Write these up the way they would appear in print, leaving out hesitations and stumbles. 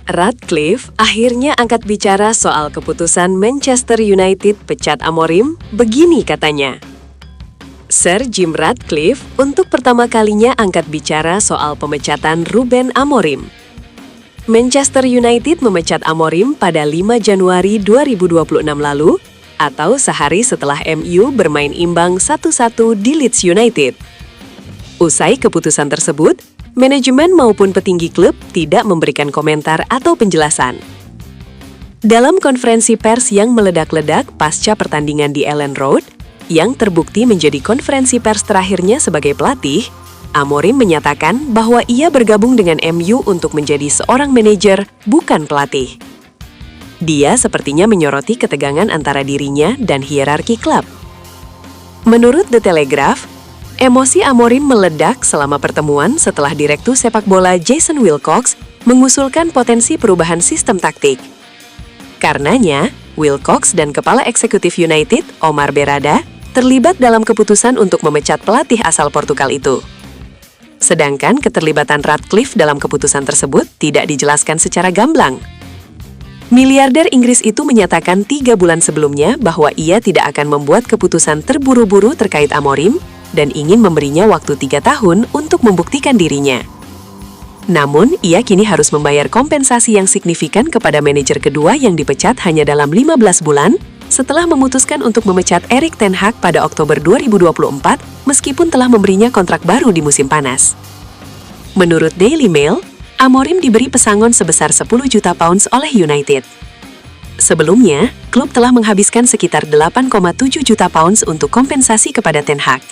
Ratcliffe akhirnya angkat bicara soal keputusan Manchester United pecat Amorim, begini katanya. Sir Jim Ratcliffe untuk pertama kalinya angkat bicara soal pemecatan Ruben Amorim. Manchester United memecat Amorim pada 5 Januari 2026 lalu, atau sehari setelah MU bermain imbang 1-1 di Leeds United. Usai keputusan tersebut, manajemen maupun petinggi klub tidak memberikan komentar atau penjelasan. Dalam konferensi pers yang meledak-ledak pasca pertandingan di Ellen Road, yang terbukti menjadi konferensi pers terakhirnya sebagai pelatih, Amorim menyatakan bahwa ia bergabung dengan MU untuk menjadi seorang manajer, bukan pelatih. Dia sepertinya menyoroti ketegangan antara dirinya dan hierarki klub. Menurut The Telegraph, emosi Amorim meledak selama pertemuan setelah direktur sepak bola Jason Wilcox mengusulkan potensi perubahan sistem taktik. Karenanya, Wilcox dan Kepala Eksekutif United, Omar Berrada, terlibat dalam keputusan untuk memecat pelatih asal Portugal itu. Sedangkan keterlibatan Ratcliffe dalam keputusan tersebut tidak dijelaskan secara gamblang. Miliarder Inggris itu menyatakan 3 bulan sebelumnya bahwa ia tidak akan membuat keputusan terburu-buru terkait Amorim dan ingin memberinya waktu 3 tahun untuk membuktikan dirinya. Namun, ia kini harus membayar kompensasi yang signifikan kepada manajer kedua yang dipecat hanya dalam 15 bulan setelah memutuskan untuk memecat Erik ten Hag pada Oktober 2024 meskipun telah memberinya kontrak baru di musim panas. Menurut Daily Mail, Amorim diberi pesangon sebesar 10 juta pounds oleh United. Sebelumnya, klub telah menghabiskan sekitar 8,7 juta pounds untuk kompensasi kepada ten Hag.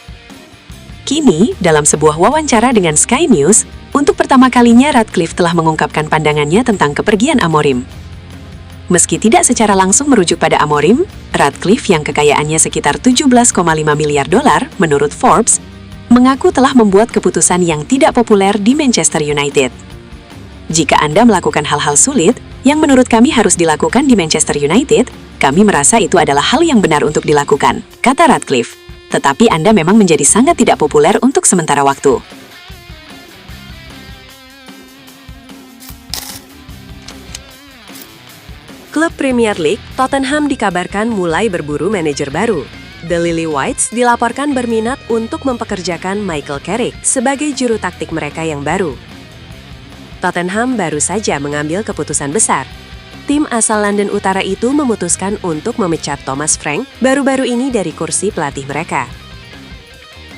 Kini, dalam sebuah wawancara dengan Sky News, untuk pertama kalinya Ratcliffe telah mengungkapkan pandangannya tentang kepergian Amorim. Meski tidak secara langsung merujuk pada Amorim, Ratcliffe yang kekayaannya sekitar 17,5 miliar dolar menurut Forbes, mengaku telah membuat keputusan yang tidak populer di Manchester United. Jika Anda melakukan hal-hal sulit, yang menurut kami harus dilakukan di Manchester United, kami merasa itu adalah hal yang benar untuk dilakukan, kata Ratcliffe. Tetapi Anda memang menjadi sangat tidak populer untuk sementara waktu. Klub Premier League, Tottenham dikabarkan mulai berburu manajer baru. The Lily Whites dilaporkan berminat untuk mempekerjakan Michael Carrick sebagai juru taktik mereka yang baru. Tottenham baru saja mengambil keputusan besar. Tim asal London Utara itu memutuskan untuk memecat Thomas Frank baru-baru ini dari kursi pelatih mereka.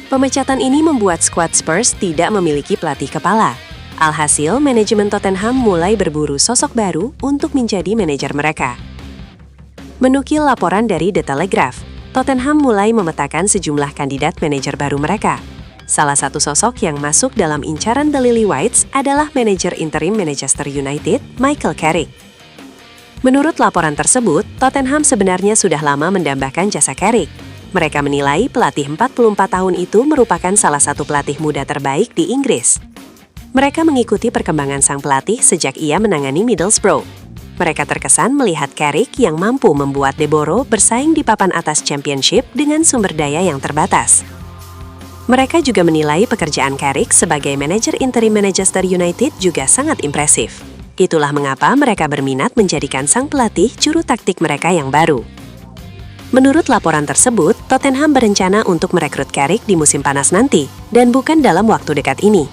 Pemecatan ini membuat skuad Spurs tidak memiliki pelatih kepala. Alhasil, manajemen Tottenham mulai berburu sosok baru untuk menjadi manajer mereka. Menukil laporan dari The Telegraph, Tottenham mulai memetakan sejumlah kandidat manajer baru mereka. Salah satu sosok yang masuk dalam incaran The Lily Whites adalah manajer interim Manchester United, Michael Carrick. Menurut laporan tersebut, Tottenham sebenarnya sudah lama mendambakan jasa Carrick. Mereka menilai pelatih 44 tahun itu merupakan salah satu pelatih muda terbaik di Inggris. Mereka mengikuti perkembangan sang pelatih sejak ia menangani Middlesbrough. Mereka terkesan melihat Carrick yang mampu membuat De Boro bersaing di papan atas Championship dengan sumber daya yang terbatas. Mereka juga menilai pekerjaan Carrick sebagai manajer interim Manchester United juga sangat impresif. Itulah mengapa mereka berminat menjadikan sang pelatih juru taktik mereka yang baru. Menurut laporan tersebut, Tottenham berencana untuk merekrut Carrick di musim panas nanti, dan bukan dalam waktu dekat ini.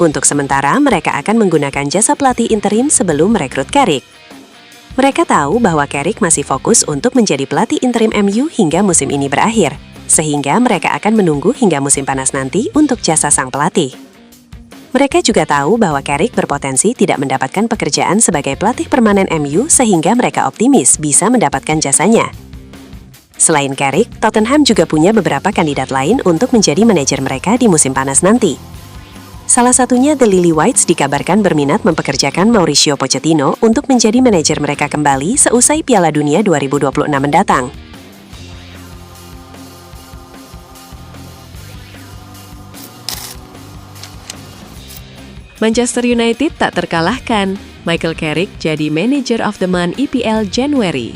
Untuk sementara, mereka akan menggunakan jasa pelatih interim sebelum merekrut Carrick. Mereka tahu bahwa Carrick masih fokus untuk menjadi pelatih interim MU hingga musim ini berakhir, sehingga mereka akan menunggu hingga musim panas nanti untuk jasa sang pelatih. Mereka juga tahu bahwa Carrick berpotensi tidak mendapatkan pekerjaan sebagai pelatih permanen MU sehingga mereka optimis bisa mendapatkan jasanya. Selain Carrick, Tottenham juga punya beberapa kandidat lain untuk menjadi manajer mereka di musim panas nanti. Salah satunya The Lily Whites dikabarkan berminat mempekerjakan Mauricio Pochettino untuk menjadi manajer mereka kembali seusai Piala Dunia 2026 mendatang. Manchester United tak terkalahkan. Michael Carrick jadi Manager of the Month EPL January.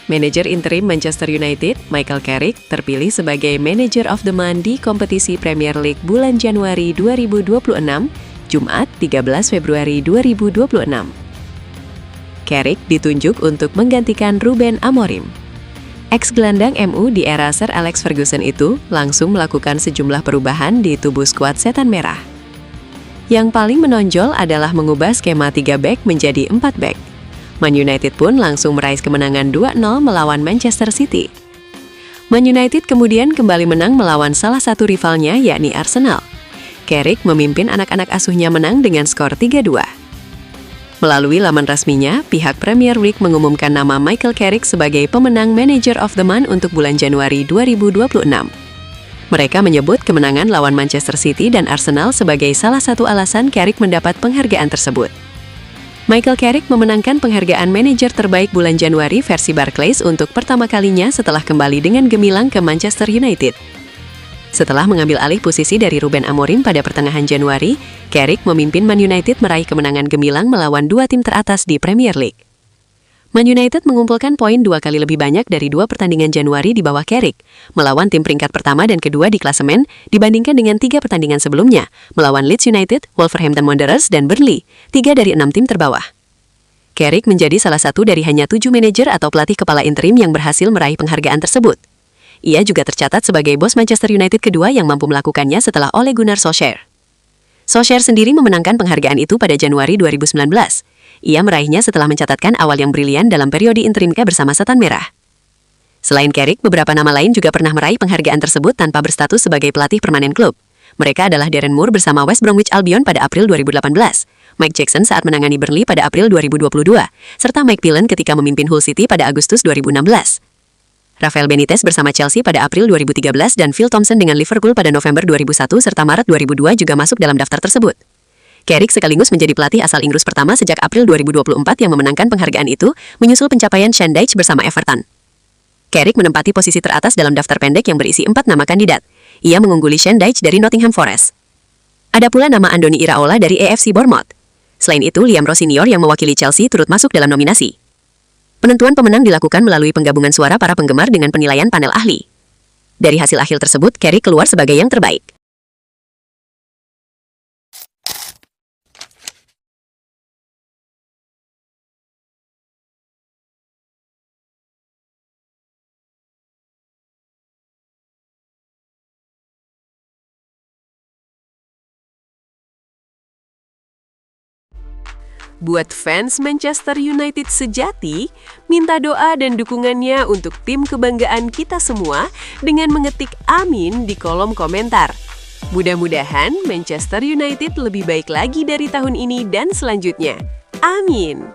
Manajer interim Manchester United, Michael Carrick, terpilih sebagai Manager of the Month di kompetisi Premier League bulan Januari 2026, Jumat 13 Februari 2026. Carrick ditunjuk untuk menggantikan Ruben Amorim. Ex-gelandang MU di era Sir Alex Ferguson itu langsung melakukan sejumlah perubahan di tubuh skuad Setan Merah. Yang paling menonjol adalah mengubah skema 3 back menjadi 4 back. Man United pun langsung meraih kemenangan 2-0 melawan Manchester City. Man United kemudian kembali menang melawan salah satu rivalnya, yakni Arsenal. Carrick memimpin anak-anak asuhnya menang dengan skor 3-2. Melalui laman resminya, pihak Premier League mengumumkan nama Michael Carrick sebagai pemenang Manager of the Month untuk bulan Januari 2026. Mereka menyebut kemenangan lawan Manchester City dan Arsenal sebagai salah satu alasan Carrick mendapat penghargaan tersebut. Michael Carrick memenangkan penghargaan manajer terbaik bulan Januari versi Barclays untuk pertama kalinya setelah kembali dengan gemilang ke Manchester United. Setelah mengambil alih posisi dari Ruben Amorim pada pertengahan Januari, Carrick memimpin Man United meraih kemenangan gemilang melawan 2 tim teratas di Premier League. Man United mengumpulkan poin 2 kali lebih banyak dari 2 pertandingan Januari di bawah Carrick, melawan tim peringkat pertama dan kedua di klasemen dibandingkan dengan 3 pertandingan sebelumnya, melawan Leeds United, Wolverhampton Wanderers, dan Burnley, 3 dari 6 tim terbawah. Carrick menjadi salah satu dari hanya 7 manajer atau pelatih kepala interim yang berhasil meraih penghargaan tersebut. Ia juga tercatat sebagai bos Manchester United kedua yang mampu melakukannya setelah Ole Gunnar Solskjaer. Solskjaer sendiri memenangkan penghargaan itu pada Januari 2019. Ia meraihnya setelah mencatatkan awal yang brilian dalam periode interimnya bersama Setan Merah. Selain Carrick, beberapa nama lain juga pernah meraih penghargaan tersebut tanpa berstatus sebagai pelatih permanen klub. Mereka adalah Darren Moore bersama West Bromwich Albion pada April 2018, Mike Jackson saat menangani Burnley pada April 2022, serta Mike Phelan ketika memimpin Hull City pada Agustus 2016. Rafael Benitez bersama Chelsea pada April 2013 dan Phil Thompson dengan Liverpool pada November 2001 serta Maret 2002 juga masuk dalam daftar tersebut. Carrick sekaligus menjadi pelatih asal Inggris pertama sejak April 2024 yang memenangkan penghargaan itu, menyusul pencapaian Sean Dyche bersama Everton. Carrick menempati posisi teratas dalam daftar pendek yang berisi 4 nama kandidat. Ia mengungguli Sean Dyche dari Nottingham Forest. Ada pula nama Andoni Iraola dari AFC Bournemouth. Selain itu, Liam Ross Senior yang mewakili Chelsea turut masuk dalam nominasi. Penentuan pemenang dilakukan melalui penggabungan suara para penggemar dengan penilaian panel ahli. Dari hasil akhir tersebut, Carrick keluar sebagai yang terbaik. Buat fans Manchester United sejati, minta doa dan dukungannya untuk tim kebanggaan kita semua dengan mengetik amin di kolom komentar. Mudah-mudahan Manchester United lebih baik lagi dari tahun ini dan selanjutnya. Amin.